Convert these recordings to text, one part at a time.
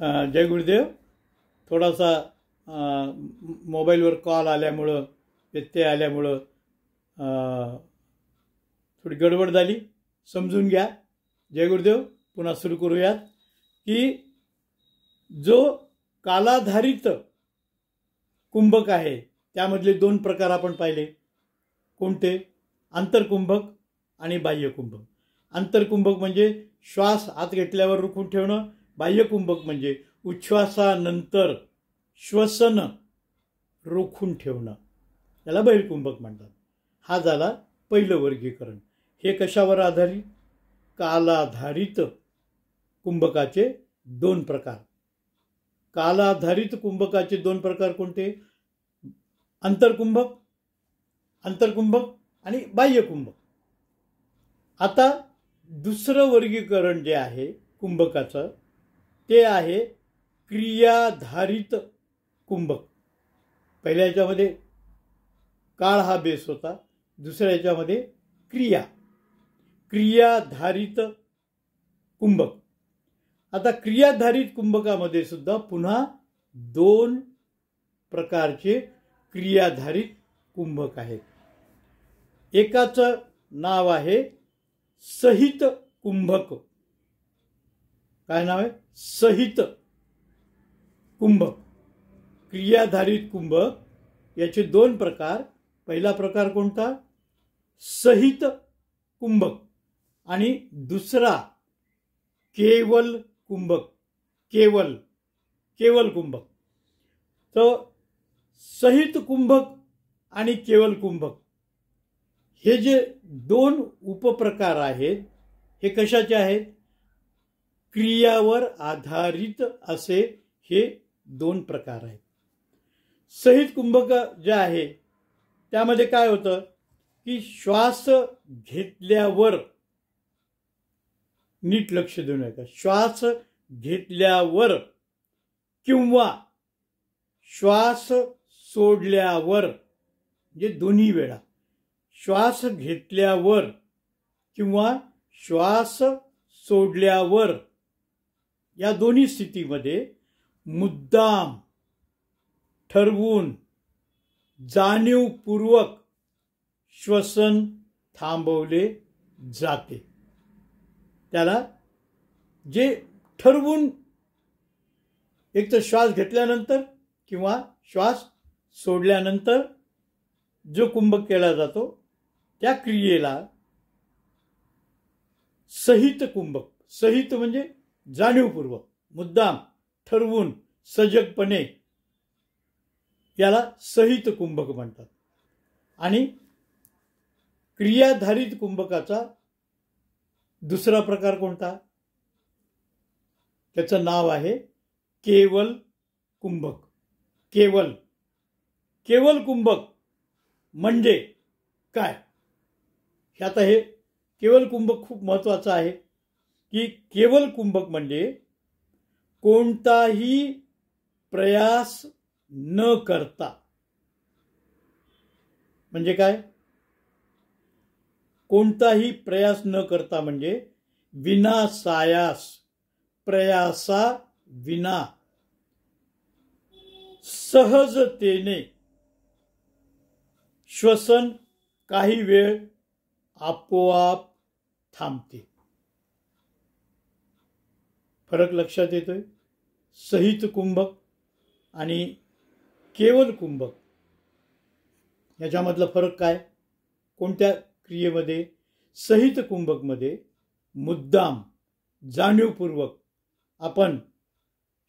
जय गुरुदेव. थोडासा मोबाईलवर कॉल आल्यामुळं व्यत्यय आल्यामुळं थोडी गडबड झाली, समजून घ्या. जय गुरुदेव. पुन्हा सुरू करूयात की जो कालाधारित कुंभक आहे त्यामधले दोन प्रकार आपण पाहिले. कोणते? आंतरकुंभक आणि बाह्यकुंभक. आंतरकुंभक म्हणजे श्वास आत घेतल्यावर रोखून ठेवणं. बाह्यकुंभक म्हणजे उच्छ्वासानंतर श्वसन रोखून ठेवणं, त्याला बहिर्कुंभक म्हणतात. हा झाला पहिलं वर्गीकरण. हे कशावर आधारित? कालाधारित कुंभकाचे दोन प्रकार. कालाधारित कुंभकाचे दोन प्रकार कोणते? आंतरकुंभक आणि बाह्यकुंभक. आता दुसरं वर्गीकरण जे आहे कुंभकाचं ते आहे क्रियाधारित कुंभक. पहिल्या याच्यामध्ये काळ हा बेस होता, दुसऱ्या याच्यामध्ये क्रियाधारित कुंभक. आता क्रियाधारित कुंभकामध्ये सुद्धा पुन्हा दोन प्रकारचे क्रियाधारित कुंभक आहेत. एकाचं नाव आहे सहित कुंभक. काय नाव आहे? सहित कुंभक. क्रियाधारित कुंभक याचे दोन प्रकार. पहिला प्रकार कोणता? सहित कुंभक. आणि दुसरा केवल कुंभक. केवल कुंभक. तर सहित कुंभक आणि केवल कुंभक हे जे दोन उपप्रकार आहेत हे कशाचे आहेत? क्रियावर आधारित असे हे दोन प्रकार आहेत. सहित कुंभक जे आहे त्यामध्ये काय होतं की श्वास घेतल्यावर, नीट लक्ष देऊ नका, श्वास घेतल्यावर किंवा श्वास सोडल्यावर, म्हणजे दोन्ही वेळा श्वास घेतल्यावर किंवा श्वास सोडल्यावर या दोन्ही स्थितीमध्ये मुद्दाम ठरवून जाणीवपूर्वक श्वसन थांबवले जाते. त्याला जे ठरवून एक तर श्वास घेतल्यानंतर किंवा श्वास सोडल्यानंतर जो कुंभक केला जातो त्या क्रियेला सहित कुंभक. सहित म्हणजे जाणीवपूर्वक, मुद्दाम, ठरवून, सजगपणे याला सहित कुंभक म्हणतात. आणि क्रियाधारित कुंभकाचा दुसरा प्रकार कोणता? त्याचं नाव आहे केवल कुंभक. केवल कुंभक म्हणजे काय? आता हे केवल कुंभक खूप महत्वाचं आहे की केवल कुंभक म्हणजे कोणताही प्रयास न करता. म्हणजे काय? कोणताही प्रयास न करता म्हणजे विनासायास, प्रयासा विना सहजतेने श्वसन काही वेळ आपोआप थांबते. फरक लक्षात येतोय? सहित कुंभक आणि केवल कुंभक याच्यामधला फरक काय? कोणत्या क्रियेमध्ये? सहित कुंभकमध्ये मुद्दाम, जाणीवपूर्वक आपण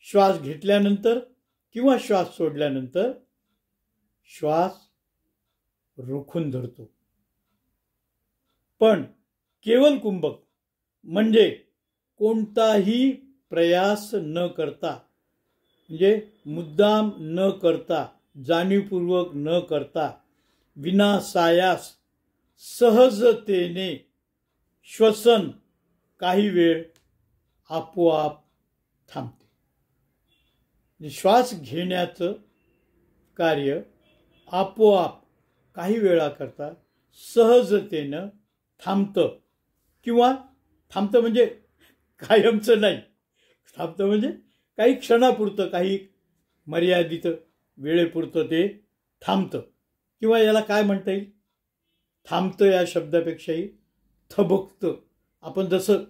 श्वास घेतल्यानंतर किंवा श्वास सोडल्यानंतर श्वास रोखून धरतो. पण केवल कुंभक म्हणजे कोणताही प्रयास न करता, म्हणजे मुद्दाम न करता, जाणीवपूर्वक न करता, विनासायास सहजतेने श्वसन काही वेळ आपोआप थांबते. श्वास घेण्याचं कार्य आपोआप काही वेळाकरता सहजतेनं थांबतं. किंवा थांबतं म्हणजे कायमचं नाही, थांबतं म्हणजे काही क्षणापुरतं, काही मर्यादित वेळेपुरतं ते थांबतं. किंवा याला काय म्हणता येईल, थांबतं या शब्दापेक्षाही थबकतं. आपण जसं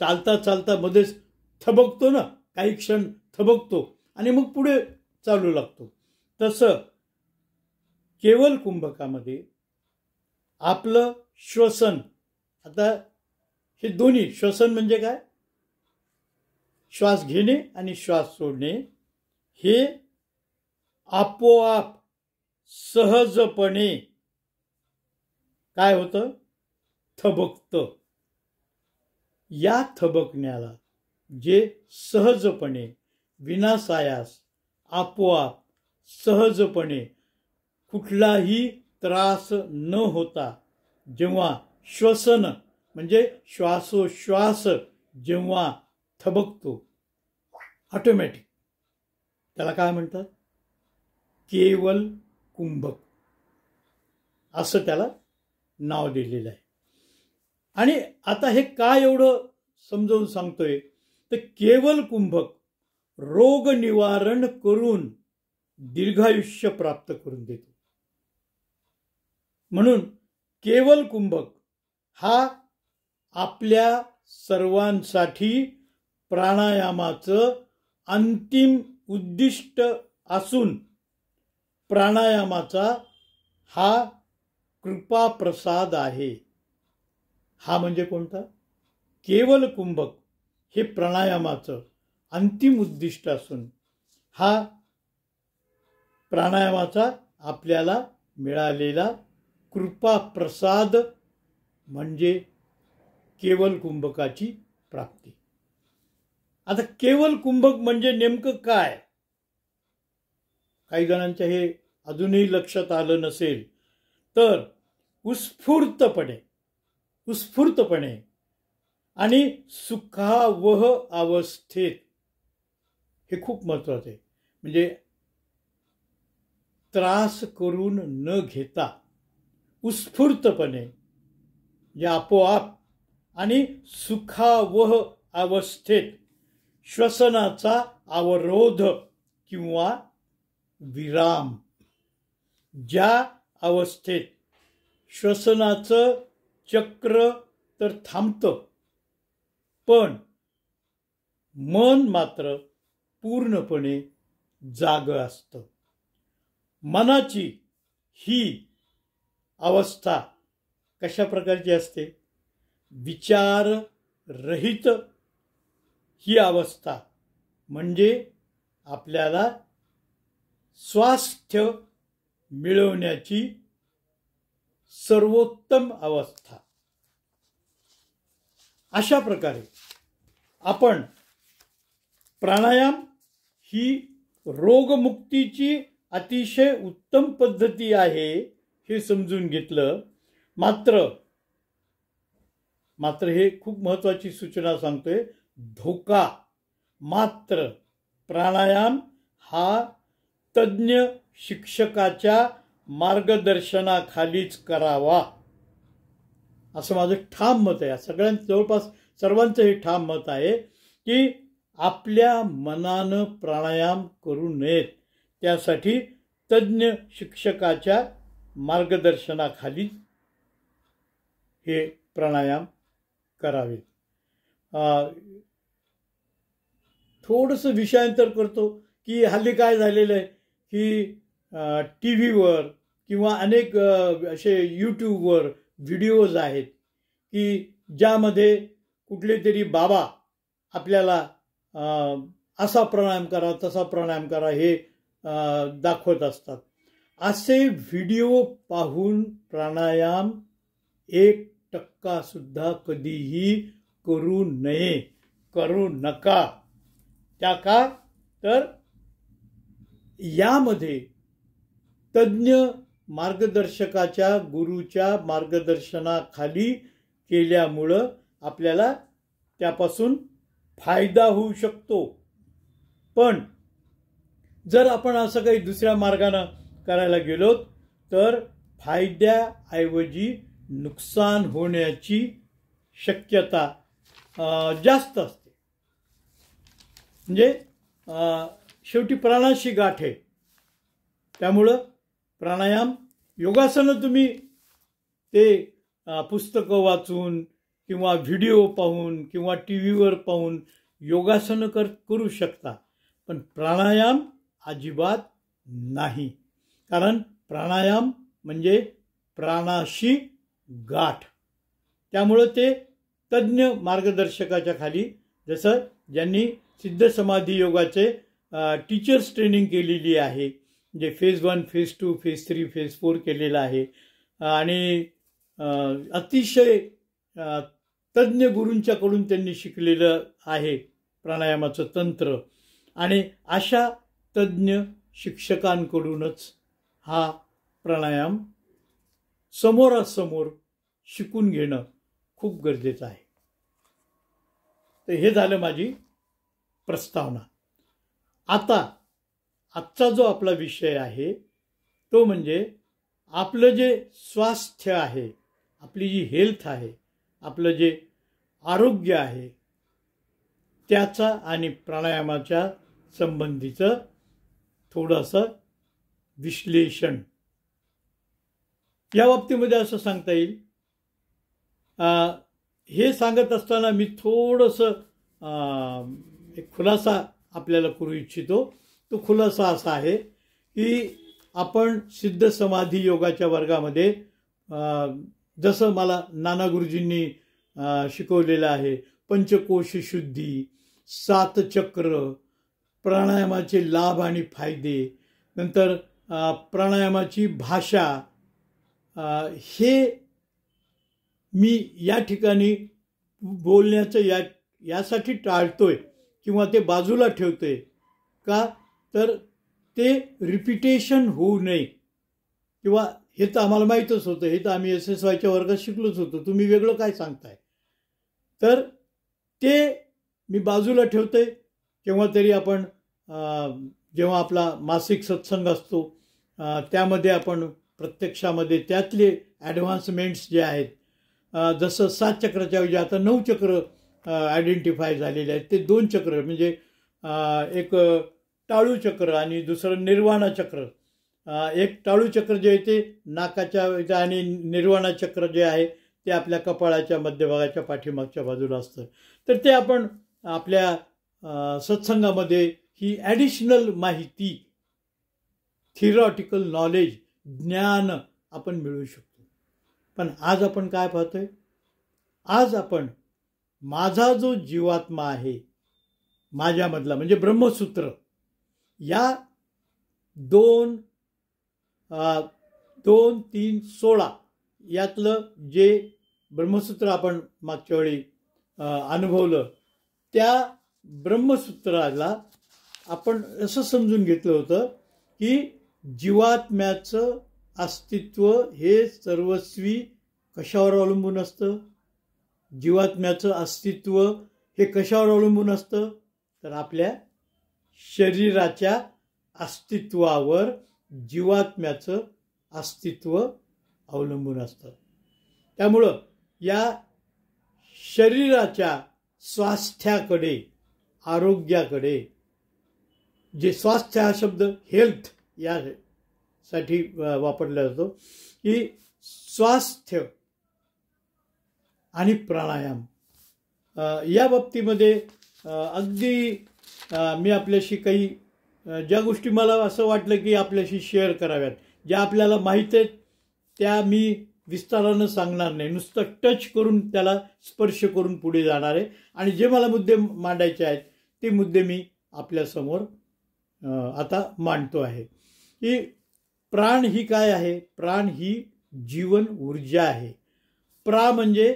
चालता चालता मध्येच थबकतो ना, काही क्षण थबकतो आणि मग पुढे चालू लागतो, तसं केवल कुंभकामध्ये आपलं श्वसन, आता हे दोन्ही, श्वसन म्हणजे काय, श्वास घेणे आणि श्वास सोडणे, हे आपोआप सहजपणे काय होतं, थबकतं. या थबकण्याला, जे सहजपणे, विनासायास, आपोआप, सहजपणे, कुठलाही त्रास न होता जेव्हा श्वसन म्हणजे श्वासोश्वास जेव्हा थबकतो ऑटोमॅटिक, त्याला काय म्हणतात, केवल कुंभक असं त्याला नाव दिलेलं आहे. आणि आता हे काय एवढं समजावून सांगतोय, तर केवल कुंभक रोग निवारण करून दीर्घायुष्य प्राप्त करून देतो. म्हणून केवल कुंभक हा आपल्या सर्वांसाठी प्राणायामाचं अंतिम उद्दिष्ट असून, प्राणायामाचा हा कृपा प्रसाद आहे. हा म्हणजे कोणता, केवल कुंभक हे प्राणायामाचं अंतिम उद्दिष्ट असून, हा प्राणायामाचा आपल्याला मिळालेला कृपा प्रसाद म्हणजे केवल कुंभकाची प्राप्ती. आता केवल कुंभक म्हणजे नेमकं काय, काही जणांच्या हे अजूनही लक्षात आलं नसेल तर उत्स्फूर्तपणे आणि सुखावह अवस्थेत, हे खूप महत्वाचं आहे. म्हणजे त्रास करून न घेता उत्स्फूर्तपणे, या आपोआप आणि सुखावह अवस्थेत श्वसनाचा अवरोध किंवा विराम, ज्या अवस्थेत श्वसनाचं चक्र तर थांबतं पण मन मात्र पूर्णपणे जागं असतं. मनाची ही अवस्था कशा प्रकारची असते, विचार रहित ही अवस्था म्हणजे आपल्याला स्वास्थ्य मिळवण्याची सर्वोत्तम अवस्था. अशा प्रकारे आपण प्राणायाम ही रोगमुक्तीची अतिशय उत्तम पद्धती आहे हे समजून घेतलं. मात्र हे खूप महत्वाची सूचना सांगतोय, धोका, मात्र प्राणायाम हा तज्ञ शिक्षकाच्या मार्गदर्शनाखालीच करावा असं माझं ठाम मत आहे. जवळपास सर्वांचं हे ठाम मत आहे की आपल्या मनानं प्राणायाम करू नयेत, त्यासाठी तज्ञ शिक्षकाच्या मार्गदर्शनाखाली हे प्राणायाम करावे. थोडंसं विषयांतर करतो की हल्ली काय झालेलं आहे की टी व्हीवर किंवा अनेक असे यूट्यूबवर व्हिडिओज आहेत की ज्यामध्ये कुठले तरी बाबा आपल्याला असा प्राणायाम करा, तसा प्राणायाम करा हे दाखवत असतात. असे व्हिडिओ पाहून प्राणायाम 1% सुद्धा कधीही करू नये, करू नका. त्या का तर यामध्ये तज्ञ मार्गदर्शकाच्या, गुरुच्या मार्गदर्शनाखाली केल्यामुळं आपल्याला त्यापासून फायदा होऊ शकतो. पण जर आपण असं काही दुसऱ्या मार्गाने करायला गेलो तर फायद्याऐवजी नुकसान होण्याची शक्यता जास्त असते. म्हणजे शेवटी प्राणाशी गाठ आहे. त्यामुळं प्राणायाम योगासनं तुम्ही ते पुस्तकं वाचून किंवा व्हिडिओ पाहून किंवा टी व्हीवर पाहून योगासनं करू शकता, पण प्राणायाम अजिबात नाही. कारण प्राणायाम म्हणजे प्राणाशी गाठ. त्यामुळं ते तज्ज्ञ मार्गदर्शकाच्या खाली, जसं ज्यांनी सिद्ध समाधी योगाचे टीचर्स ट्रेनिंग केलेली आहे, जे फेज 1, फेज 2, फेज 3, फेज 4 केलेलं आहे, आणि अतिशय तज्ज्ञ गुरूंच्याकडून त्यांनी शिकलेलं आहे प्राणायामाचं तंत्र, आणि अशा तज्ज्ञ शिक्षकांकडूनच हा प्राणायाम समोरासमोर शिकून घेणं खूप गरजेचं आहे. तर हे झालं माझी प्रस्तावना. आता आजचा जो आपला विषय आहे तो म्हणजे आपलं जे स्वास्थ्य आहे, आपली जी हेल्थ आहे, आपलं जे आरोग्य आहे, त्याचा आणि प्राणायामाच्या संबंधीचं थोडंसं विश्लेषण. या बाबतीमध्ये असं सांगता येईल, हे सांगत असताना मी थोडंसं एक खुलासा आपल्याला करू इच्छितो. तो खुलासा असा आहे की आपण सिद्ध समाधी योगाच्या वर्गामध्ये जसं मला नाना गुरुजींनी शिकवलेलं आहे, पंचकोश शुद्धी, 7 चक्र, प्राणायामाचे लाभ आणि फायदे, नंतर प्राणायामाची भाषा, हे मी या ठिकाणी बोलण्याचं यासाठी टाळतोय किंवा ते बाजूला ठेवतोय का, तर ते रिपिटेशन होऊ नये. किंवा हे तर आम्हाला माहीतच होतं, हे तर आम्ही SSYच्या वर्गात शिकलोच होतो, तुम्ही वेगळं काय सांगताय. तर ते मी बाजूला ठेवतोय. केव्हा तरी आपण जेव्हा आपला मासिक सत्संग असतो त्यामध्ये आपण प्रत्यक्षामध्ये त्यातले ॲडव्हान्समेंट्स जे आहेत, जसं 7 चक्राच्या ऐवजी आता 9 चक्र आयडेंटिफाय झालेले आहेत. ते 2 चक्र म्हणजे एक टाळू चक्र आणि दुसरं निर्वाणा चक्र. एक टाळू चक्र जे आहे ते नाकाच्या आणि निर्वाणा चक्र जे आहे ते आपल्या कपाळाच्या मध्यभागाच्या पाठीमागच्या बाजूला असतं. तर ते आपण आपल्या सत्संगामध्ये ही ॲडिशनल माहिती, थिरॉटिकल नॉलेज, ज्ञान आपण मिळवू शकतो. पण आज आपण काय पाहतोय, आज आपण माझा जो जीवात्मा आहे, माझ्यामधला म्हणजे ब्रह्मसूत्र, या 2, 3, 16 यातलं जे ब्रह्मसूत्र आपण मागच्या वेळी अनुभवलं, त्या ब्रह्मसूत्राला आपण असं समजून घेतलं होतं की जीवात्म्याचं अस्तित्व हे सर्वस्वी कशावर अवलंबून असतं. जीवात्म्याचं अस्तित्व हे कशावर अवलंबून असतं, तर आपल्या शरीराच्या अस्तित्वावर जीवात्म्याचं अस्तित्व अवलंबून असतं. त्यामुळं या शरीराच्या स्वास्थ्याकडे, आरोग्याकडे, जे स्वास्थ्य हा शब्द हेल्थ यासाठी वापरला जातो, की स्वास्थ्य आणि प्राणायाम या बाबतीमध्ये अगदी मी आपल्याशी काही ज्या गोष्टी मला असं वाटलं की आपल्याशी शेअर कराव्यात, ज्या आपल्याला माहीत आहेत त्या मी विस्तारानं सांगणार नाही, नुसतं टच करून त्याला स्पर्श करून पुढे जाणार आहे. आणि जे मला मुद्दे मांडायचे आहेत ते मुद्दे मी आपल्यासमोर आता मांडतो आहे. की प्राण ही काय आहे, प्राण ही जीवन ऊर्जा आहे. प्रा म्हणजे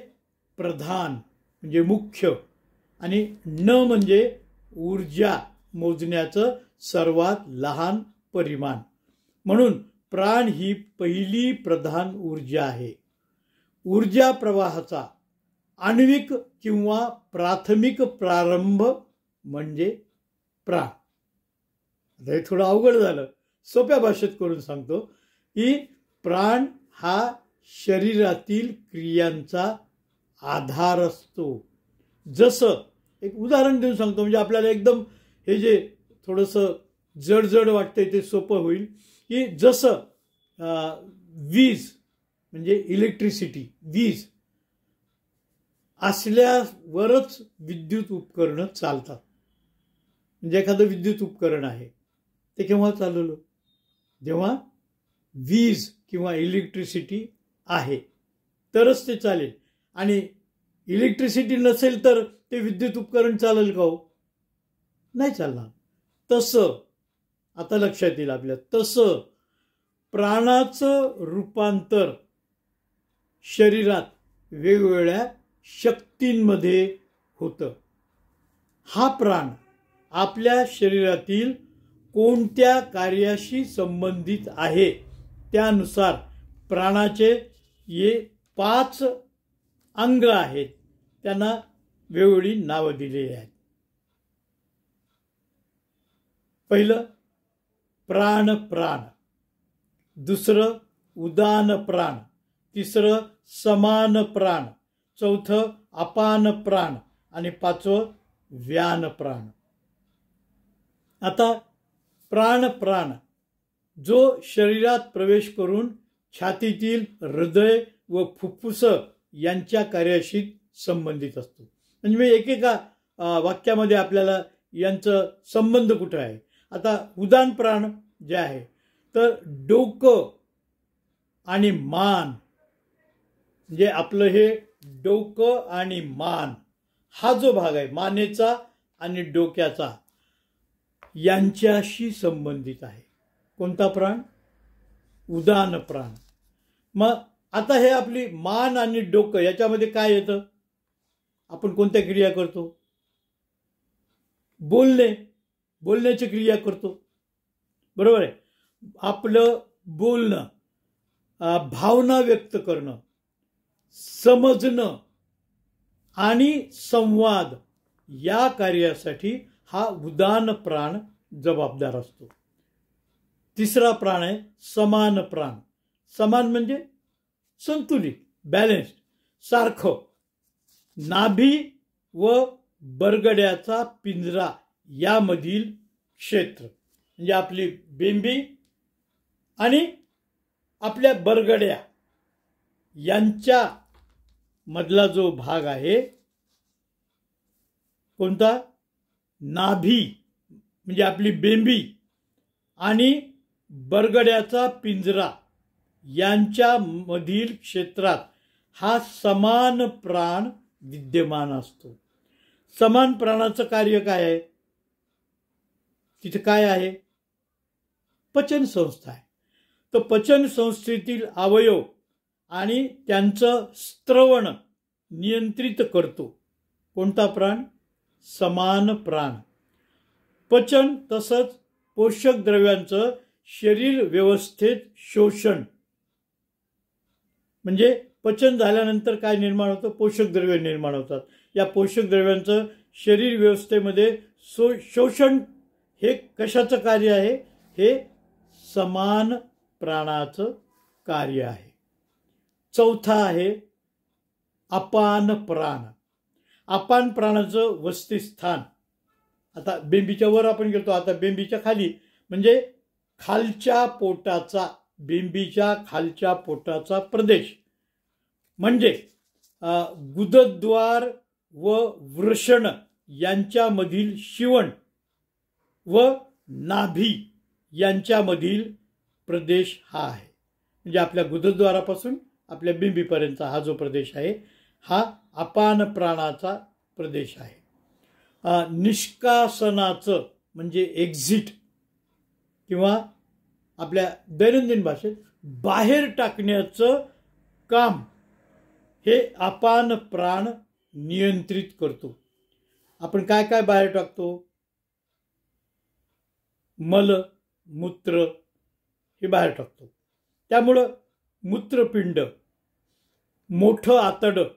प्रधान म्हणजे मुख्य, आणि न म्हणजे ऊर्जा मोजण्याचं सर्वात लहान परिमाण. म्हणून प्राण ही पहिली प्रधान ऊर्जा आहे. ऊर्जा प्रवाहाचा आण्विक किंवा प्राथमिक प्रारंभ म्हणजे प्राण. हे थोडं अवघड झालं, सोप्या भाषेत करून सांगतो की प्राण हा शरीरातील क्रियांचा आधार असतो. जसं एक उदाहरण देऊन सांगतो, म्हणजे आपल्याला एकदम हे जे थोडंसं जड वाटतंय ते सोपं होईल, की जसं वीज म्हणजे इलेक्ट्रिसिटी, वीज असल्यावरच विद्युत उपकरणं चालतात. म्हणजे एखादं विद्युत उपकरण आहे ते केव्हा चालवलं, जेव्हा वीज किंवा इलेक्ट्रिसिटी आहे तरच ते चालेल. आणि इलेक्ट्रिसिटी नसेल तर ते विद्युत उपकरण चालेल का हो? नाही चालणार. तसं आता लक्षात येईल आपल्या, तसं प्राणाचं रूपांतर शरीरात वेगवेगळ्या शक्तींमध्ये होतं. हा प्राण आपल्या शरीरातील कोणत्या कार्याशी संबंधित आहे त्यानुसार प्राणाचे हे 5 अंग आहेत, त्यांना वेगवेगळी नावं दिलेली आहेत. पहिलं प्राण प्राण, दुसरं उदान प्राण, तिसरं समान प्राण, चौथं अपान प्राण आणि 5वं व्यान प्राण. आता प्राण जो शरीरात प्रवेश करून छातीतील हृदय व फुफ्फुस यांच्या कार्याशी संबंधित असतो. म्हणजे मी एकेका वाक्यामध्ये आपल्याला यांचं संबंध कुठं आहे. आता उदान प्राण जे आहे तर डोकं आणि मान, म्हणजे आपलं हे डोकं आणि मान हा जो भाग आहे मानेचा आणि डोक्याचा यांच्याशी संबंधित आहे. कोणता प्राण? उदान प्राण. मग आता हे आपली मान आणि डोकं याच्यामध्ये काय येतं? आपण कोणत्या क्रिया करतो? बोलण्याची क्रिया करतो, बरोबर आहे. आपलं बोलणं, भावना व्यक्त करणं, समजणं आणि संवाद या कार्यासाठी हा उदान प्राण जबाबदार असतो. तिसरा प्राण आहे समान प्राण. समान म्हणजे संतुलित, बॅलन्स्ड, सारखं. नाभी व बरगड्याचा पिंजरा यामधील क्षेत्र, म्हणजे आपली बेंबी आणि आपल्या बरगड्या यांच्या मधला जो भाग आहे कोणता? नाभी म्हणजे आपली बेंबी आणि बरगड्याचा पिंजरा यांच्या मधील क्षेत्रात हा समान प्राण विद्यमान असतो. समान प्राणाचं कार्य काय आहे? तिथे काय आहे? पचन संस्था आहे. तर पचन संस्थेतील अवयव आणि त्यांचं स्त्रवण नियंत्रित करतो. कोणता प्राण? समान प्राण. पचन तसंच पोषक द्रव्यांचं शरीर व्यवस्थेत शोषण, म्हणजे पचन झाल्यानंतर काय निर्माण होतं? पोषक द्रव्य निर्माण होतात. या पोषक द्रव्यांचं शरीर व्यवस्थेमध्ये शोषण हे कशाचं कार्य आहे? हे समान प्राणाचं कार्य आहे. चौथा आहे अपान प्राण. अपान प्राणाचं वसतिस्थान, आता बेंबीच्या वर आपण गेलो, आता बेंबीच्या खाली म्हणजे खालच्या पोटाचा, बेंबीच्या खालच्या पोटाचा प्रदेश म्हणजे गुदद्वार व वृषण यांच्यामधील शिवण व नाभी यांच्यामधील प्रदेश हा आहे. म्हणजे आपल्या गुदद्वारापासून आपल्या बेंबीपर्यंतचा हा जो प्रदेश आहे हा अपान प्राणाचा प्रदेश आहे. निष्कासनाचं म्हणजे एक्झिट किंवा आपल्या दैनंदिन भाषेत बाहेर टाकण्याचं काम हे अपान प्राण नियंत्रित करतो. आपण काय काय बाहेर टाकतो? मल, मूत्र हे बाहेर टाकतो. त्यामुळं मूत्रपिंड, मोठं आतडं,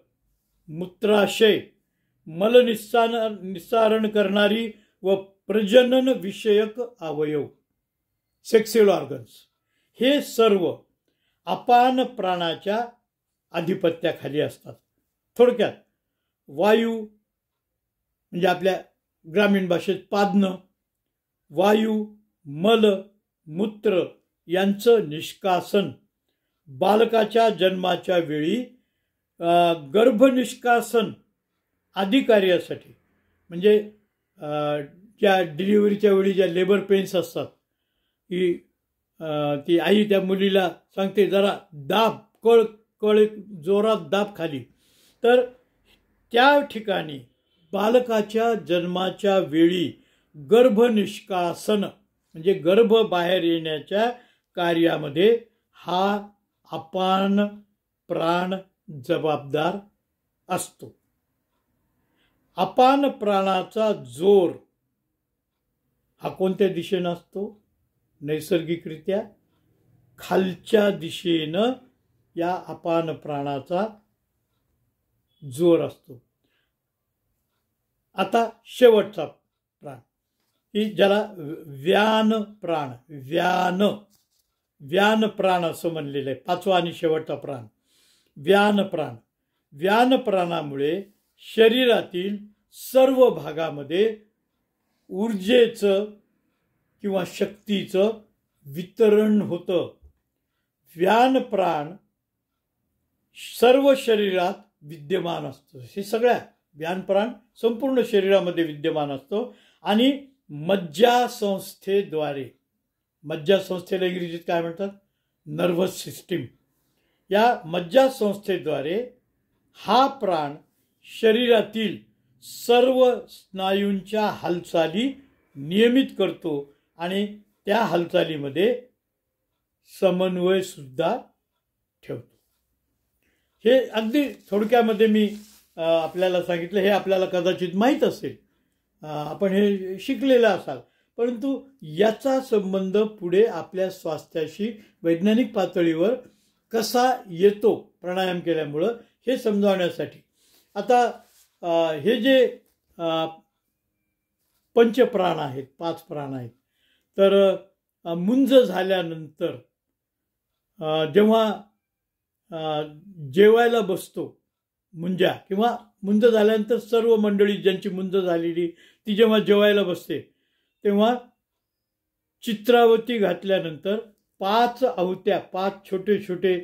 मूत्राशय, मलनिस्सारण करणारी व प्रजनन विषयक अवयव, सेक्स्युअल ऑर्गन्स, हे सर्व अपान प्राणाच्या आधिपत्याखाली असतात. थोडक्यात वायू म्हणजे आपल्या ग्रामीण भाषेत पादनं, वायू, मल, मूत्र यांचं निष्कासन, बालकाच्या जन्माच्या वेळी गर्भनिष्कासन आदी कार्यासाठी, म्हणजे ज्या डिलिव्हरीच्या वेळी ज्या लेबर पेन्स असतात, की ती आई त्या मुलीला सांगते जरा दाब, कळ कळ जोरात दाब खाली, तर त्या ठिकाणी बालकाच्या जन्माच्या वेळी गर्भनिष्कासन म्हणजे गर्भ बाहेर येण्याच्या कार्यामध्ये हा अपान प्राण जबाबदार असतो. अपान प्राणाचा जोर हा कोणत्या दिशेनं असतो? नैसर्गिकरित्या खालच्या दिशेनं या अपान प्राणाचा जोर असतो. आता शेवटचा प्राण, की ज्याला व्यान प्राण, व्यान प्राण असं म्हणलेलं आहे, पाचवा आणि शेवटचा प्राण व्यान प्राण. व्यान प्राणामुळे शरीरातील सर्व भागामध्ये ऊर्जेचं किंवा शक्तीचं वितरण होतं. व्यान प्राण सर्व शरीरात विद्यमान असतो. हे सगळ्या व्यान प्राण संपूर्ण शरीरामध्ये विद्यमान असतो आणि मज्जासंस्थेद्वारे, मज्जासंस्थेला इंग्रजीत काय म्हणतात? Nervous system. या मज्जासंस्थेद्वारे हा प्राण शरीरातील सर्व स्नायूंच्या हालचाली नियमित करतो आणि त्या हालचालीमध्ये समन्वय सुद्धा ठेवतो. हे अगदी थोडक्यामध्ये मी आपल्याला सांगितलं. हे आपल्याला कदाचित माहीत असेल, आपण हे शिकलेलं असाल, परंतु याचा संबंध पुढे आपल्या स्वास्थ्याशी वैज्ञानिक पातळीवर कसा येतो प्राणायाम केल्यामुळं हे समजावण्यासाठी आता हे जे पंचप्राण आहेत, 5 प्राण आहेत, तर मुंज झाल्यानंतर जेव्हा जेवायला बसतो मुंजा, किंवा मुंज झाल्यानंतर सर्व मंडळी ज्यांची मुंज झालेली ती जेव्हा जेवायला बसते, तेव्हा चित्रावती घातल्यानंतर 5 आहुत्या, 5 छोटे छोटे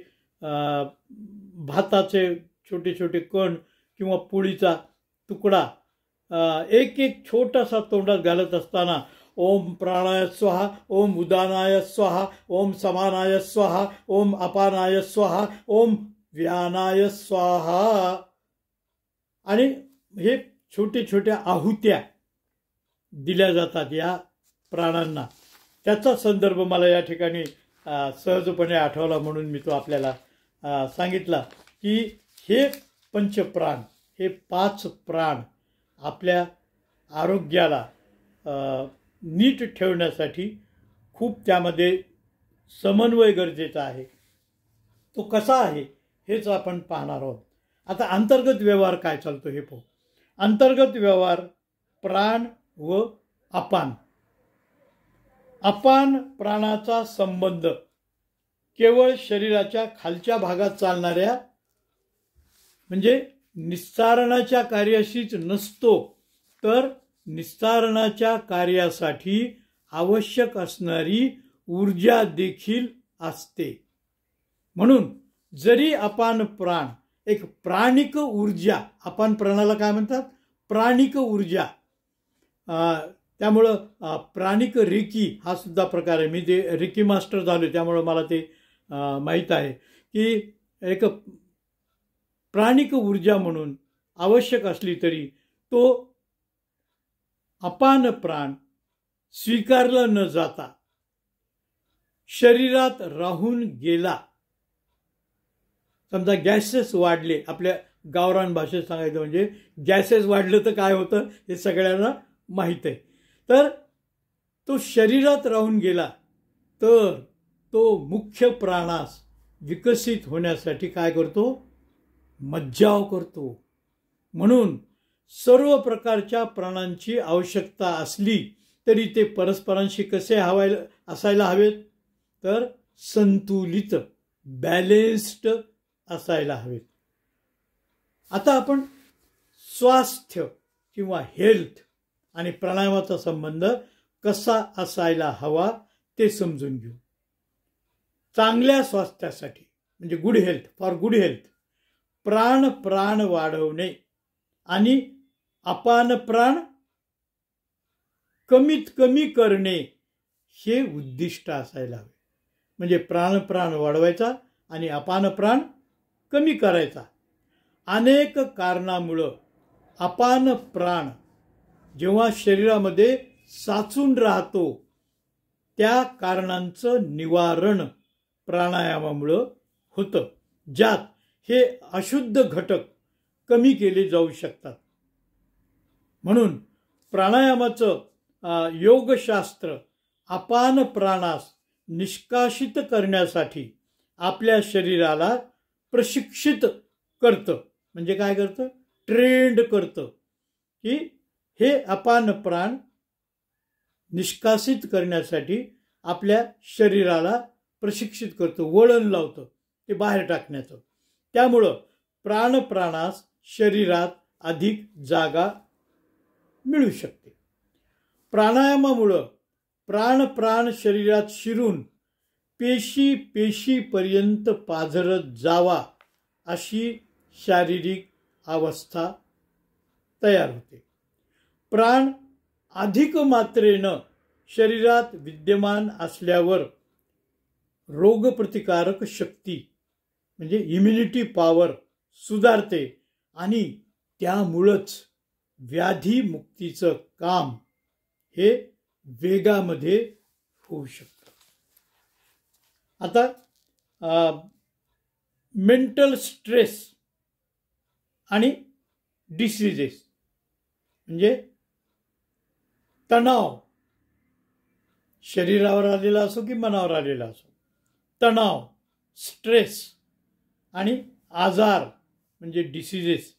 भाताचे छोटे छोटे कण किंवा पोळीचा तुकडा एक एक छोटासा तोंडात घालत असताना ओम प्राणाय स्वाहा, ओम उदानाय स्वाहा, ओम समानाय स्वाहा, ओम अपानाय स्वाहा, ओम व्यानाय स्वाहा, आणि हे छोटे छोट्या आहुत्या दिल्या जातात या प्राणांना. त्याचा संदर्भ मला या ठिकाणी सहजपणे आठवला म्हणून मी तो आपल्याला सांगितला की हे पंचप्राण, हे 5 प्राण आपल्या आरोग्याला नीट ठेवण्यासाठी खूप त्यामध्ये समन्वय गरजेचा आहे. तो कसा आहे हेच आपण पाहणार आहोत. आता अंतर्गत व्यवहार काय चालतो हे पाहू. अंतर्गत व्यवहार प्राण व अपान. अपान प्राणाचा संबंध केवळ शरीराच्या खालच्या भागात चालणाऱ्या म्हणजे निस्सारणाच्या कार्याशीच नसतो, तर निस्सारणाच्या कार्यासाठी आवश्यक असणारी ऊर्जा देखील असते. म्हणून जरी अपान प्राण एक प्राणिक ऊर्जा, अपान प्राणाला काय म्हणतात? प्राणिक ऊर्जा. त्यामुळं प्राणिक रेकी हा सुद्धा प्रकार आहे. मी जे रेकी मास्टर झालो त्यामुळं मला ते माहीत आहे की एक प्राणिक ऊर्जा म्हणून आवश्यक असली तरी तो अपान प्राण स्वीकारला न जाता शरीरात राहून गेला. समजा गॅसेस वाढले, आपल्या गावरान भाषेत सांगायचं म्हणजे गॅसेस वाढलं तर काय होतं हे सगळ्यांना माहीत आहे. तर तो शरीरात राहून गेला तर तो मुख्य प्राणास विकसित होण्यासाठी काय करतो? मज्जाव करतो. म्हणून सर्व प्रकारच्या प्राणांची आवश्यकता असली तरी ते परस्परांशी कसे असायला हवेत? तर संतुलित, बॅलेन्स्ड असायला हवेत. आता आपण स्वास्थ्य किंवा हेल्थ आणि प्राणायामाचा संबंध कसा असायला हवा ते समजून घेऊ. चांगल्या स्वास्थ्यासाठी म्हणजे good health, for good health प्राण वाढवणे आणि अपान प्राण कमीत कमी करणे हे उद्दिष्ट असायला हवे. म्हणजे प्राण वाढवायचा आणि अपान प्राण कमी करायचा. अनेक कारणामुळं अपान प्राण जेव्हा शरीरामध्ये साचून राहतो त्या कारणांचं निवारण प्राणायामामुळं होतं, ज्यात हे अशुद्ध घटक कमी केले जाऊ शकतात. म्हणून प्राणायामाचं योगशास्त्र अपान प्राणास निष्कासित करण्यासाठी आपल्या शरीराला प्रशिक्षित करतं. म्हणजे काय करतं? ट्रेंड करतं की हे अपान प्राण निष्कासित करण्यासाठी आपल्या शरीराला प्रशिक्षित करतं, वळण लावतं ते बाहेर टाकण्याचं. त्यामुळं प्राणास शरीरात अधिक जागा मिळू शकते. प्राणायामामुळं प्राण शरीरात शिरून पेशीपर्यंत पाझरत जावा अशी शारीरिक अवस्था तयार होते. प्राण अधिक मात्रेनं शरीरात विद्यमान असल्यावर रोगप्रतिकारक शक्ती म्हणजे इम्युनिटी पॉवर सुधारते आणि त्यामुळंच व्याधीमुक्तीचं काम हे वेगामध्ये होऊ शकतं. आता मेंटल स्ट्रेस आणि डिसीजेस म्हणजे तणाव, शरीरावर आलेला असो की मनावर आलेला असो, तणाव, स्ट्रेस आणि आजार म्हणजे डिसीजेस,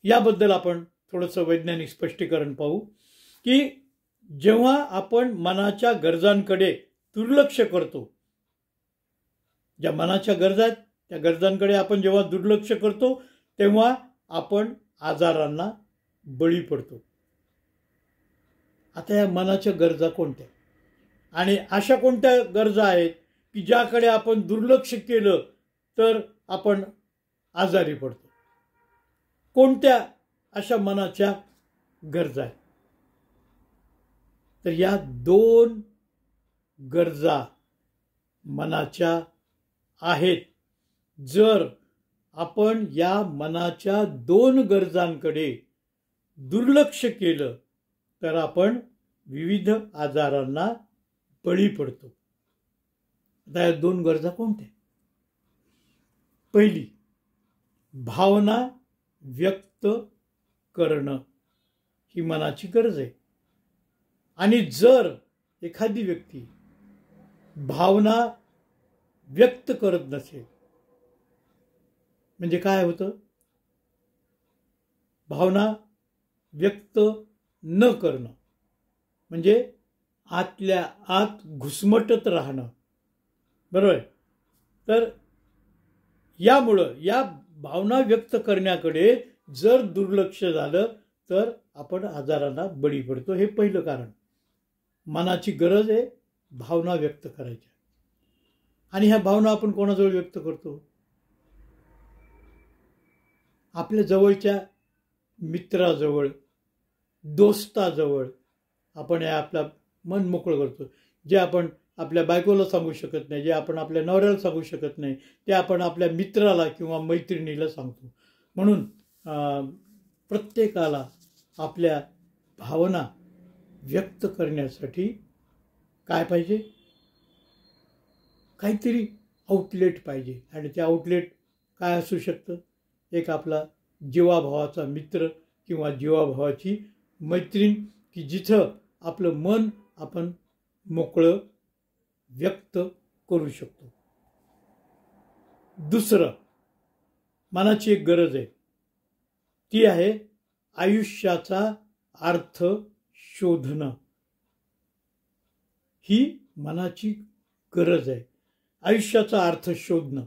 याबद्दल आपण थोडंसं वैज्ञानिक स्पष्टीकरण पाहू की जेव्हा आपण मनाच्या गरजांकडे दुर्लक्ष करतो, ज्या मनाच्या गरजा आहेत त्या गरजांकडे आपण जेव्हा दुर्लक्ष करतो तेव्हा आपण आजारांना बळी पडतो. आता या मनाच्या गरजा कोणत्या आणि अशा कोणत्या गरजा आहेत की ज्याकडे आपण दुर्लक्ष केलं तर आपण आजारी पडतो? कोणत्या अशा मनाच्या गरजा आहेत? तर या दोन गरजा मनाच्या आहेत. जर आपण या मनाच्या दोन गरजांकडे दुर्लक्ष केलं तर आपण विविध आजारांना बळी पडतो. आता या दोन गरजा कोणत्या? पहिली, भावना व्यक्त करणं ही मनाची गरज आहे. आणि जर एखादी व्यक्ती भावना व्यक्त करत नसेल म्हणजे काय होतं? भावना व्यक्त न करणं म्हणजे आतल्या आत घुसमटत राहणं, बरोबर? तर यामुळं या भावना व्यक्त करण्याकडे जर दुर्लक्ष झालं तर आपण आजारांना बळी पडतो. हे पहिलं कारण. मनाची गरज आहे भावना व्यक्त करायच्या. आणि ह्या भावना आपण कोणाजवळ व्यक्त करतो? आपल्या जवळच्या मित्राजवळ, दोस्ताजवळ आपण हे आपलं मन मोकळं करतो. जे आपण आपल्या बायकोला सांगू शकत नाही, जे आपण आपल्या नवऱ्याला सांगू शकत नाही, ते आपण आपल्या मित्राला किंवा मैत्रिणीला सांगतो. म्हणून प्रत्येकाला आपल्या भावना व्यक्त करण्यासाठी काय पाहिजे? काहीतरी आउटलेट पाहिजे. आणि ते आउटलेट काय असू शकतं? एक आपला जीवाभावाचा मित्र किंवा जीवाभावाची मैत्रीण की जिथं आपलं मन आपण मोकळं व्यक्त करू शकतो. दुसरं मनाची एक गरज आहे, ती आहे आयुष्याचा अर्थ शोधणं. ही मनाची गरज आहे. आयुष्याचा अर्थ शोधणं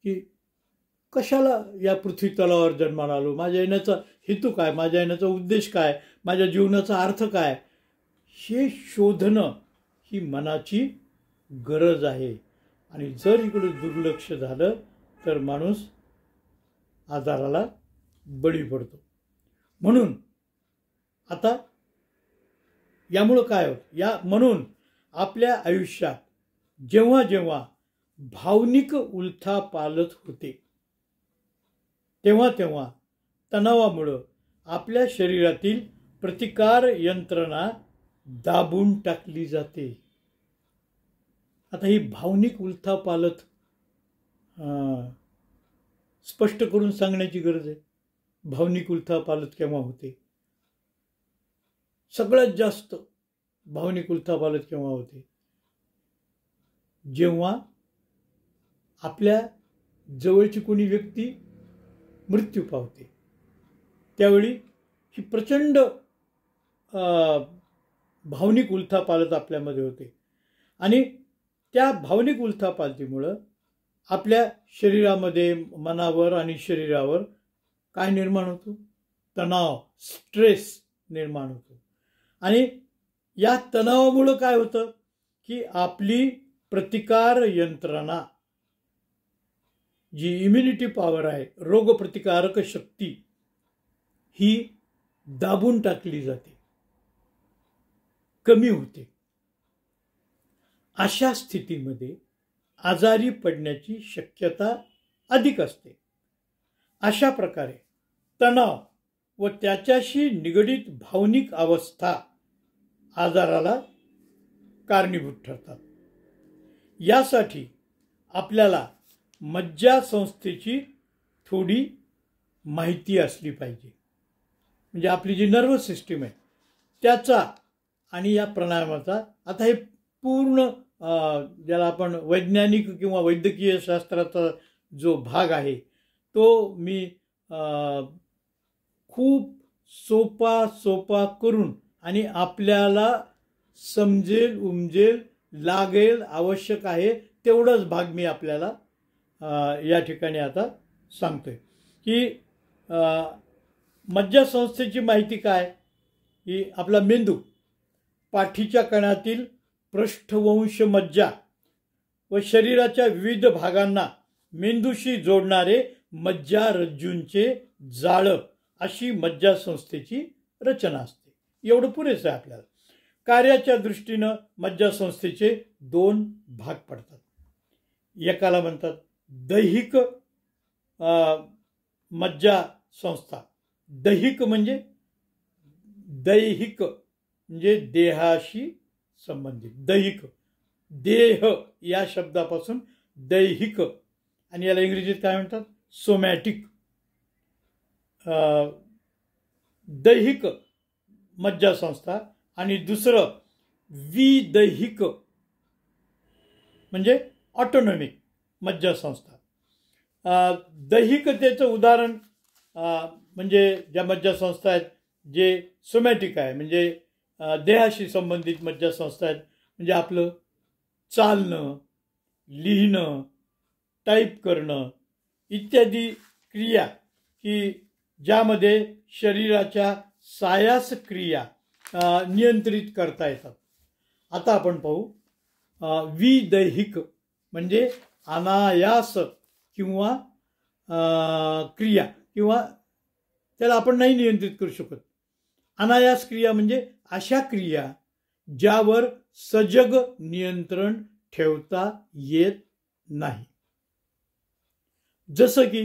की कशाला या पृथ्वी तलावर जन्माला आलो, माझ्या येण्याचा हेतू काय, माझ्या येण्याचा उद्देश काय, माझ्या जीवनाचा अर्थ काय, हे शोधणं ही मनाची गरज आहे. आणि जर इकडे दुर्लक्ष झालं तर माणूस आजाराला बळी पडतो. म्हणून आता यामुळं काय होतं, म्हणून आपल्या आयुष्यात जेव्हा जेव्हा भावनिक उलथापालथ होते तेव्हा तेव्हा तणावामुळं आपल्या शरीरातील प्रतिकार यंत्रणा दाबून टाकली जाते. आता ही भावनिक उलथापालथ स्पष्ट करून सांगण्याची गरज आहे. भावनिक उलथापालथ केव्हा होते? सगळ्यात जास्त भावनिक उलथापालथ केव्हा होते? जेव्हा आपल्या जवळची कोणी व्यक्ती मृत्यू पावते, त्यावेळी ही प्रचंड भावनिक उलथापालथ आपल्यामध्ये होते. आणि त्या भावनिक उलथापालथीमुळं आपल्या शरीरामध्ये, मनावर आणि शरीरावर काय निर्माण होतो? तणाव, स्ट्रेस निर्माण होतो. आणि या तणावामुळं काय होतं की आपली प्रतिकार यंत्रणा, जी इम्युनिटी पॉवर आहे, रोगप्रतिकारक शक्ती, ही दाबून टाकली जाते, कमी होते. अशा स्थितीमध्ये आजारी पडण्याची शक्यता अधिक असते. अशा प्रकारे तणाव व त्याच्याशी निगडित भावनिक अवस्था आजाराला कारणीभूत ठरतात. यासाठी आपल्याला मज्जासंस्थेची थोडी माहिती असली पाहिजे. म्हणजे आपली जी नर्वस सिस्टीम आहे त्याचा आणि या प्राणायामाचा, आता हे पूर्ण ज्याला आपण वैज्ञानिक किंवा वैद्यकीय शास्त्राचा जो भाग आहे तो मी खूप सोपा करून आणि आपल्याला समजेल, उमजेल, लागेल, आवश्यक आहे तेवढाच भाग मी आपल्याला या ठिकाणी आता सांगतोय. की मज्जासंस्थेची माहिती काय, की आपला मेंदू, पाठीच्या कणातील पृष्ठवंश मज्जा व शरीराच्या विविध भागांना मेंदूशी जोडणारे मज्जारज्जूंचे जाळं, अशी मज्जासंस्थेची रचना असते. एवढं पुरेसं आहे आपल्याला. कार्याच्या दृष्टीनं मज्जासंस्थेचे 2 भाग पडतात. एकाला म्हणतात दैहिक मज्जासंस्था. दैहिक म्हणजे देहाशी संबंधित, दैहिक, देह या शब्दापासून दैहिक, आणि याला इंग्रजीत काय म्हणतात? सोमॅटिक. दैहिक मज्जासंस्था. आणि दुसरं विदैहिक म्हणजे ऑटोनॉमिक मज्जासंस्था. दैहिकतेचं उदाहरण म्हणजे ज्या मज्जासंस्था आहेत जे सोमॅटिक आहे, म्हणजे देहाशी संबंधित मज्जासंस्था आहेत, म्हणजे आपलं चालणं, लिहिणं, टाईप करणं इत्यादी क्रिया, की ज्यामध्ये शरीराच्या सायास क्रिया नियंत्रित करता येतात. आता आपण पाहू विदैहिक म्हणजे अनायास किंवा क्रिया, किंवा त्याला आपण नाही नियंत्रित करू शकत. अनायास क्रिया म्हणजे अशा क्रिया ज्यावर सजग नियंत्रण ठेवता येत नाही. जसं की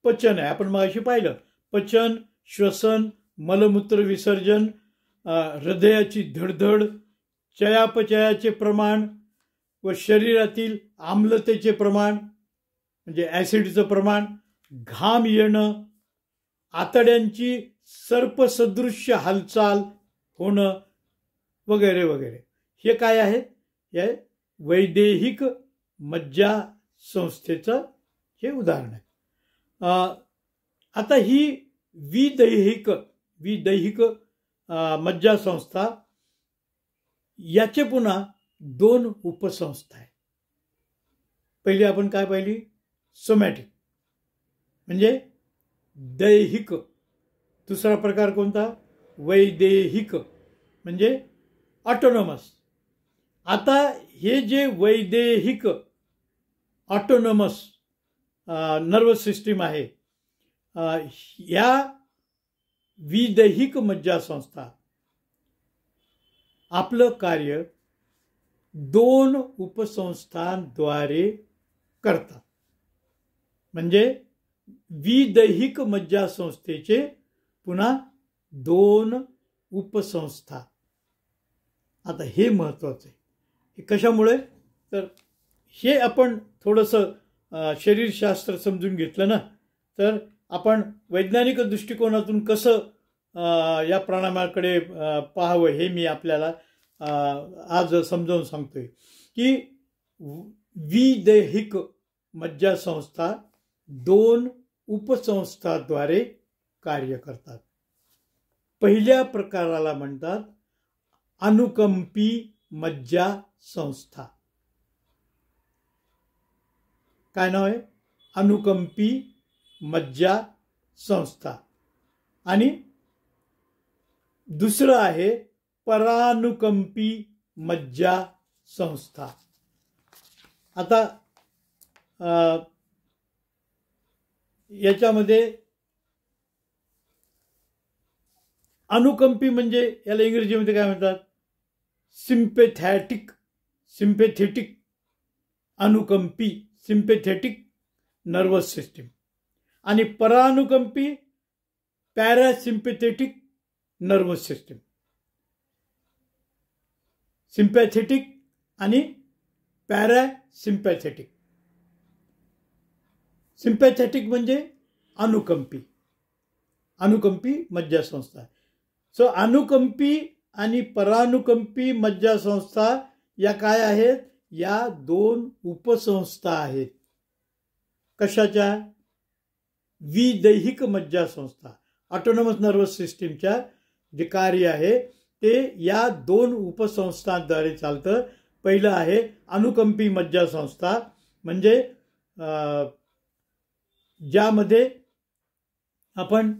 पचन आहे, आपण मगाशी पाहिलं. पचन, श्वसन, मलमूत्र विसर्जन, हृदयाची धडधड, चयापचयाचे प्रमाण व शरीरातील आम्लतेचे प्रमाण म्हणजे ॲसिडचं प्रमाण, घाम येणं, आतड्यांची सर्पसदृश्य हालचाल होणं वगैरे वगैरे, हे काय आहे? हे वैदेहिक मज्जासंस्थेचं हे उदाहरण आहे. आता ही विदैहिक मज्जासंस्था, याचे पुन्हा 2 उपसंस्था आहेत. पहिली आपण काय पाहिली? सोमॅटिक म्हणजे दैहिक. दुसरा प्रकार कोणता? वैदेहिक म्हणजे ऑटोनॉमस. आता हे जे वैदेहिक ऑटोनॉमस नर्वस सिस्टीम आहे, या विदैहिक मज्जासंस्था आपलं कार्य 2 उपसंस्थांद्वारे करतात. म्हणजे विदैहिक मज्जासंस्थेचे पुन्हा 2 उपसंस्था. आता हे महत्त्वाचं आहे. हे कशामुळे? तर हे आपण थोडंसं शरीरशास्त्र समजून घेतलं ना, तर आपण वैज्ञानिक दृष्टिकोनातून कसं या प्राणायामाकडे पाहावं हे मी आपल्याला आज समजावून सांगतोय. की विदैहिक मज्जासंस्था 2 उपसंस्थाद्वारे कार्य करतात. पहिल्या प्रकाराला म्हणतात अनुकंपी मज्जासंस्था. काय नाव आहे? अनुकंपी मज्जासंस्था. आणि दुसरं आहे परानुकंपी मज्जासंस्था. आता याच्यामध्ये अनुकंपी म्हणजे याला इंग्रजीमध्ये काय म्हणतात? सिम्पॅथेटिक अनुकंपी, सिम्पॅथेटिक नर्वस सिस्टीम. आणि परानुकंपी पॅरासिम्पॅथेटिक नर्वस सिस्टीम. सिम्पॅथेटिक आणि पॅरासिम्पॅथेटिक. सिम्पॅथेटिक म्हणजे अनुकंपी मज्जासंस्था. सो अनुकंपी आणि परानुकंपी मज्जासंस्था या काय आहेत? या 2 उपसंस्था आहेत. कशाच्या? विदैहिक मज्जासंस्था. ऑटोनॉमस नर्वस सिस्टीमच्या जे कार्य आहे ते या 2 उपसंस्थांद्वारे चालतं. पहिलं आहे अनुकंपी मज्जासंस्था, म्हणजे ज्यामध्ये आपण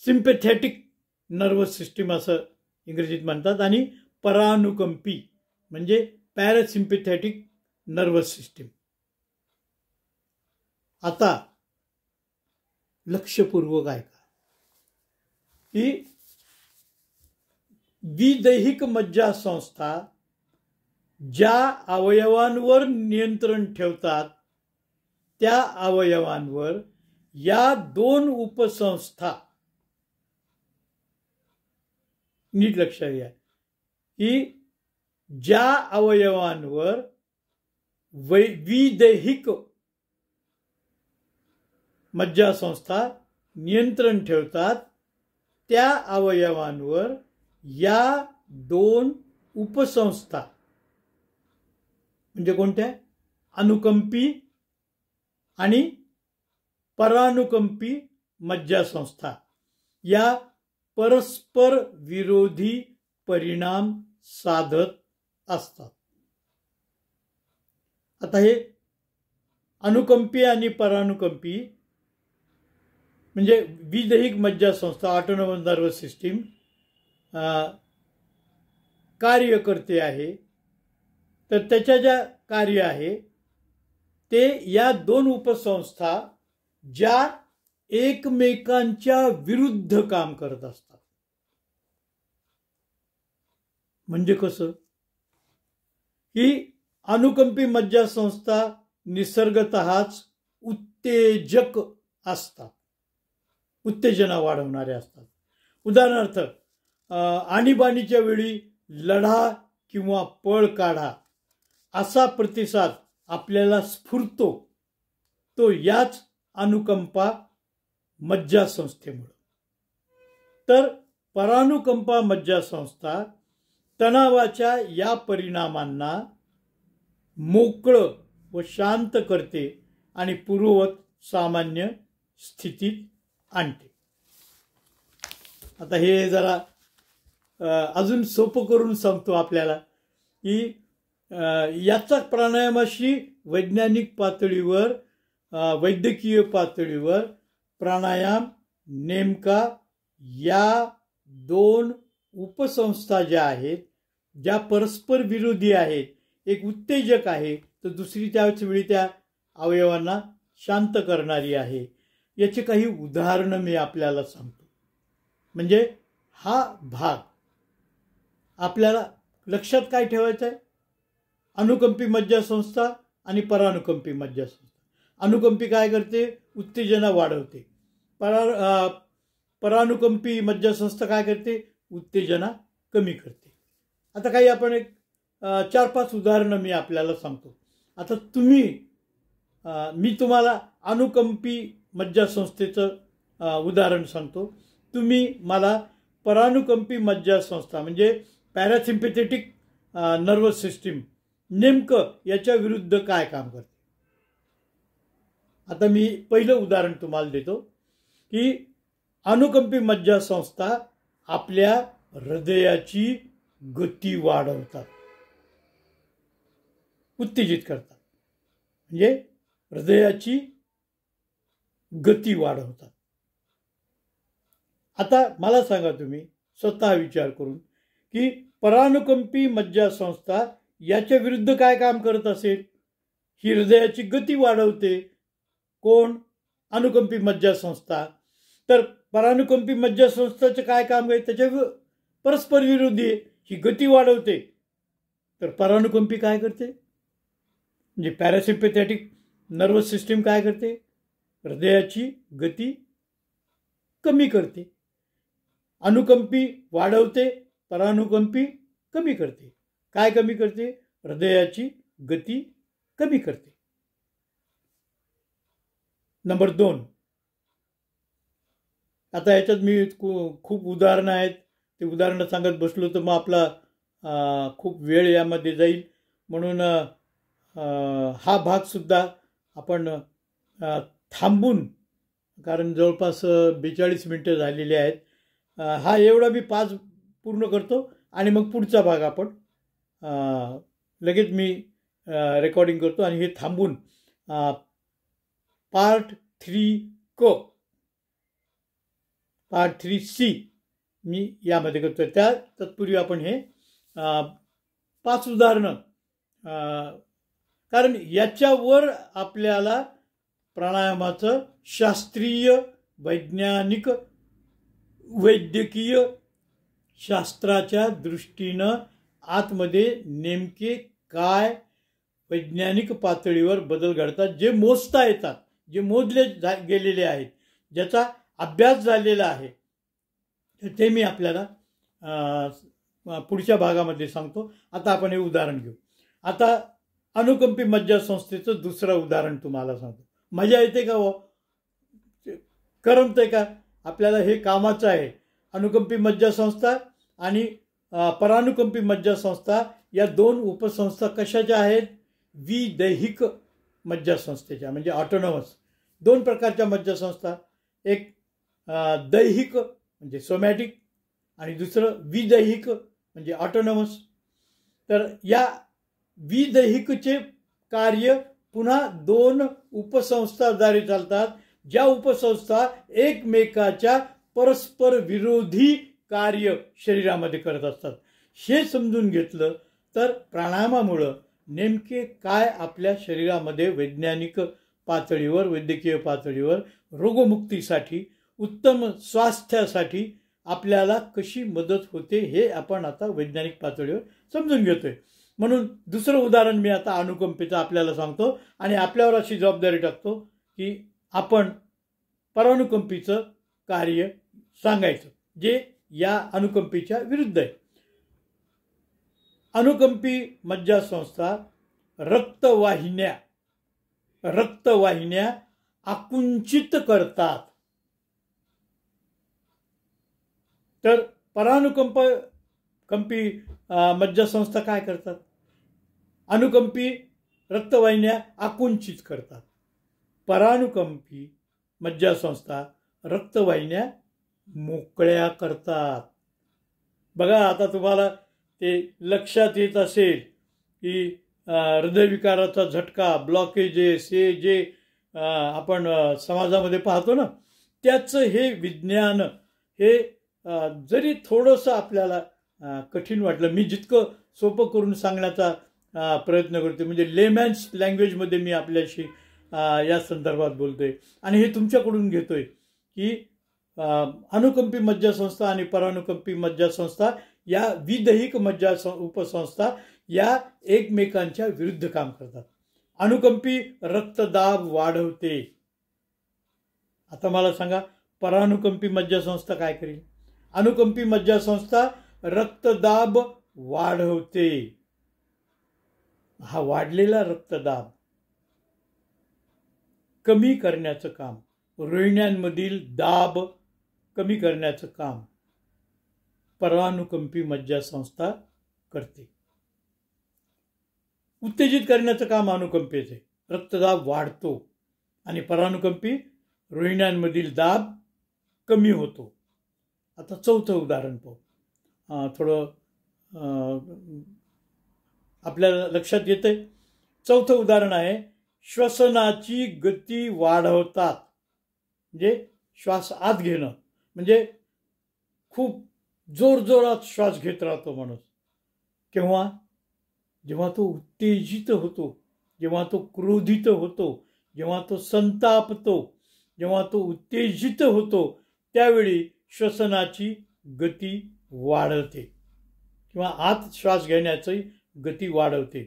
सिम्पॅथेटिक नर्वस सिस्टीम असं इंग्रजीत म्हणतात, आणि परानुकंपी म्हणजे पॅरासिम्पॅथेटिक नर्वस सिस्टीम. आता लक्षपूर्वक ऐका की विदैहिक मज्जासंस्था ज्या अवयवांवर नियंत्रण ठेवतात त्या अवयवांवर या 2 उपसंस्था, नीट लक्षात घ्या की ज्या अवयवांवर विदैहिक मज्जासंस्था नियंत्रण ठेवतात त्या अवयवांवर या 2 उपसंस्था म्हणजे कोणत्या? अनुकंपी आणि परानुकंपी मज्जासंस्था या परस्पर विरोधी परिणाम साधत असतात. आता हे अनुकंपी आणि परानुकंपी म्हणजे विदैहिक मज्जासंस्था, ऑटोनॉमस नर्वस सिस्टीम कार्य करते आहे. तर त्याच्या ज्या कार्य आहे ते या 2 उपसंस्था ज्या एकमेकांच्या विरुद्ध काम करत असतात. म्हणजे कसं? ही अनुकंपी मज्जासंस्था निसर्गतःच उत्तेजक असतात, उत्तेजना वाढवणारे असतात. उदाहरणार्थ आणीबाणीच्या वेळी लढा किंवा पळ काढा असा प्रतिसाद आपल्याला स्फुरतो तो याच अनुकंपा मज्जासंस्थेमुळे. तर परानुकंपा मज्जासंस्था तणावाच्या या परिणामांना मोकळं व शांत करते आणि पूर्ववत सामान्य स्थितीत आणते. आता हे जरा अजून सोपं करून सांगतो आपल्याला की याचा प्राणायामाशी वैज्ञानिक पातळीवर, वैद्यकीय पातळीवर प्राणायाम नेमका या 2 उपसंस्था ज्या आहेत ज्या परस्पर विरोधी आहेत, एक उत्तेजक आहे तर दुसरी त्याच वेळी त्या अवयवांना शांत करणारी आहे. याची काही उदाहरणं मी आपल्याला सांगतो. म्हणजे हा भाग आपल्याला लक्षात काय ठेवायचं आहे? अनुकंपी मज्जासंस्था आणि परानुकंपी मज्जासंस्था. अनुकंपी काय करते? उत्तेजना वाढवते. परानुकंपी मज्जासंस्था काय करते? उत्तेजना कमी करते. आता काही आपण एक 4-5 उदाहरणं मी आपल्याला सांगतो. आता मी तुम्हाला अनुकंपी मज्जासंस्थेचं उदाहरण सांगतो. तुम्ही मला परानुकंपी मज्जासंस्था म्हणजे पॅरासिम्पॅथेटिक नर्वस सिस्टीम नेमकं याच्या विरुद्ध काय काम करते. आता मी पहिलं उदाहरण तुम्हाला देतो की अनुकंपी मज्जासंस्था आपल्या हृदयाची गती वाढवतात, उत्तेजित करतात. म्हणजे हृदयाची गती वाढवतात. आता मला सांगा तुम्ही स्वतः विचार करून की परानुकंपी मज्जासंस्था याच्या विरुद्ध काय काम करत असेल? ही हृदयाची गती वाढवते. कोण? अनुकंपी मज्जासंस्था. तर परानुकंपी मज्जासंस्थाचं काय काम आहे? त्याच्या परस्पर विरोधी आहे. ही गती वाढवते तर परानुकंपी काय करते? म्हणजे पॅरासिम्पॅथेटिक नर्वस सिस्टीम काय करते? हृदयाची गती कमी करते. अनुकंपी वाढवते, परानुकंपी कमी करते. काय कमी करते? हृदयाची गती कमी करते. नंबर 2. आता याच्यात मी खूप उदाहरणं आहेत. ते उदाहरणं सांगत बसलो तर मग आपला खूप वेळ यामध्ये जाईल. म्हणून हा भागसुद्धा आपण थांबून, कारण जवळपास 42 मिनटं झालेली आहेत. हा एवढा मी 5 पूर्ण करतो आणि मग पुढचा भाग आपण लगेच मी रेकॉर्डिंग करतो आणि हे थांबून पार्ट 3 पार्ट 3C मी यामध्ये करतोय. तत्पूर्वी आपण हे 5 उदाहरणं, कारण याच्यावर आपल्याला प्राणायामाचं शास्त्रीय, वैज्ञानिक, वैद्यकीय शास्त्राच्या दृष्टीनं आतमध्ये नेमके काय वैज्ञानिक पातळीवर बदल घडतात, जे मोजता येतात, जे मोजले गेलेले आहेत, ज्याचा अभ्यास झालेला आहे, ते मी आपल्याला पुढच्या भागामध्ये सांगतो. आता आपण हे उदाहरण घेऊ. आता अनुकंपी मज्जासंस्थेचं दुसरं उदाहरण तुम्हाला सांगतो. मजा येते का हो? करमतंय का? आपल्याला हे कामाचं आहे. अनुकंपी मज्जासंस्था आणि परानुकंपी मज्जासंस्था या 2 उपसंस्था कशाच्या आहेत? विदैहिक मज्जासंस्थेच्या, म्हणजे ऑटोनॉमस. 2 प्रकारच्या मज्जासंस्था, एक दैहिक म्हणजे सोमॅटिक आणि दुसरं विदैहिक म्हणजे ऑटोनॉमस. तर या विदैहिकचे कार्य पुन्हा 2 उपसंस्थाद्वारे चालतात, ज्या उपसंस्था एकमेकाच्या परस्पर विरोधी कार्य शरीरामध्ये करत असतात. हे समजून घेतलं तर प्राणायामामुळं नेमके काय आपल्या शरीरामध्ये वैज्ञानिक पातळीवर, वैद्यकीय पातळीवर रोगमुक्तीसाठी, उत्तम स्वास्थ्यासाठी आपल्याला कशी मदत होते हे आपण आता वैज्ञानिक पातळीवर समजून घेतोय. म्हणून दुसरं उदाहरण मी आता अनुकंपेचं आपल्याला सांगतो आणि आपल्यावर अशी जबाबदारी टाकतो की आपण परानुकंपीचं कार्य सांगायचं, जे या अनुकंपीच्या विरुद्ध आहे. अनुकंपी मज्जासंस्था रक्तवाहिन्या आकुंचित करतात. तर परानुकंपी मज्जासंस्था काय करतात? अनुकंपी रक्तवाहिन्या आकुंचित करतात. परानुकंपी मज्जासंस्था रक्तवाहिन्या मोकळ्या करतात. बघा, आता तुम्हाला ते लक्षात येत असेल की हृदयविकाराचा झटका, ब्लॉकेजेस, हे जे आपण समाजामध्ये पाहतो ना, त्याचं हे विज्ञान, हे जरी थोडंसं आपल्याला कठीण वाटलं, मी जितकं सोपं करून सांगण्याचा प्रयत्न करतो. म्हणजे लेमॅन्स लँग्वेजमध्ये मी आपल्याशी या संदर्भात बोलतोय आणि हे तुमच्याकडून घेतोय की अनुकंपी मज्जासंस्था आणि परानुकंपी मज्जासंस्था या विदैहिक मज्जा उपसंस्था या एकमेकांच्या विरुद्ध काम करतात. अनुकंपी रक्तदाब वाढवते. आता मला सांगा, परानुकंपी मज्जासंस्था काय करेल? अनुकंपी मज्जासंस्था रक्तदाब वाढवते. हा वाढलेला रक्तदाब कमी करण्याचं काम, रोहिण्यांमधील दाब कमी करण्याचं काम परानुकंपी मज्जासंस्था करते. उत्तेजित करण्याचं काम अनुकंपेचे. रक्तदाब वाढतो आणि परानुकंपी रोहिण्यांमधील दाब कमी होतो. आता चौथं उदाहरण पाहू. थोडं आपल्याला लक्षात येतंय. चौथं उदाहरण आहे, श्वसनाची गती वाढवतात. म्हणजे श्वास आत घेणं, म्हणजे खूप जोरजोरात श्वास घेत राहतो माणूस. केव्हा? जेव्हा तो उत्तेजित होतो, जेव्हा तो क्रोधित होतो, जेव्हा तो संतापतो, जेव्हा तो उत्तेजित होतो, त्यावेळी श्वसनाची गती वाढवते किंवा आत श्वास घेण्याची गती वाढवते.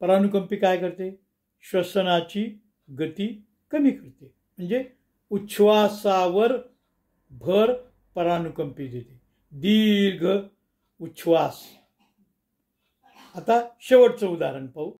परानुकंपी काय करते? श्वसनाची गती कमी करते. म्हणजे उच्छ्वासावर भर परानुकंपी देते, दीर्घ उच्छ्वास. आता शेवटचं उदाहरण पाहू.